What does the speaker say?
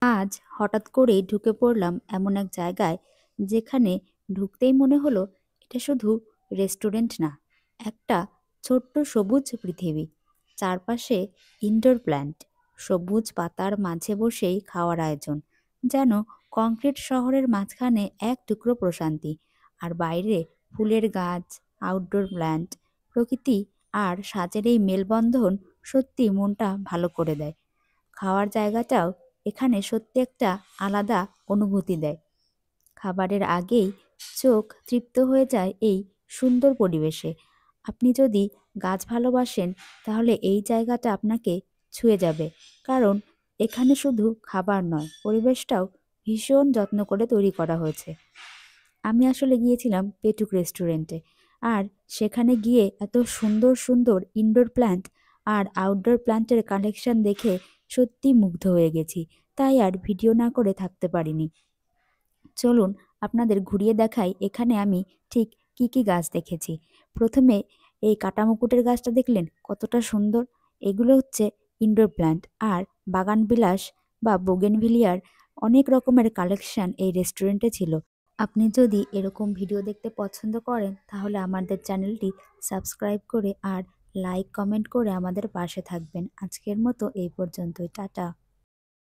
আজ হঠাৎ করেই ঢুকে পড়লাম এমন এক জায়গায় যেখানে ঢুকতেই মনে হলো এটা শুধু রেস্টুরেন্ট না, একটা ছোট্ট সবুজ পৃথিবী। চারপাশে ইনডোর প্ল্যান্ট, সবুজ পাতার মাঝে বসেই খাওয়ার আয়োজন, যেন কংক্রিট শহরের মাঝখানে এক টুকরো প্রশান্তি। আর বাইরে ফুলের গাছ, আউটডোর প্ল্যান্ট, প্রকৃতি আর সাজের এই মেলবন্ধন সত্যি মনটা ভালো করে দেয়। খাওয়ার জায়গাটাও এখানে সত্যি একটা আলাদা অনুভূতি দেয়। খাবারের আগেই চোখ তৃপ্ত হয়ে যায় এই সুন্দর পরিবেশে। আপনি যদি গাছ ভালোবাসেন তাহলে এই জায়গাটা আপনাকে ছুঁয়ে যাবে, কারণ এখানে শুধু খাবার নয়, পরিবেশটাও ভীষণ যত্ন করে তৈরি করা হয়েছে। আমি আসলে গিয়েছিলাম পেটুক রেস্টুরেন্টে, আর সেখানে গিয়ে এত সুন্দর সুন্দর ইনডোর প্ল্যান্ট আর আউটডোর প্ল্যান্টের কালেকশন দেখে সত্যি মুগ্ধ হয়ে গেছি। তাই আর ভিডিও না করে থাকতে পারিনি। চলুন আপনাদের ঘুরিয়ে দেখাই এখানে আমি ঠিক কি কি গাছ দেখেছি। প্রথমে এই কাটামুকুটের গাছটা দেখলেন কতটা সুন্দর। এগুলো হচ্ছে ইনডোর প্ল্যান্ট, আর বাগান বিলাস বা বোগেনভিলিয়ার অনেক রকমের কালেকশন এই রেস্টুরেন্টে ছিল। আপনি যদি এরকম ভিডিও দেখতে পছন্দ করেন তাহলে আমাদের চ্যানেলটি সাবস্ক্রাইব করে আর লাইক কমেন্ট করে আমাদের পাশে থাকবেন। আজকের মতো এই পর্যন্তই, টাটা।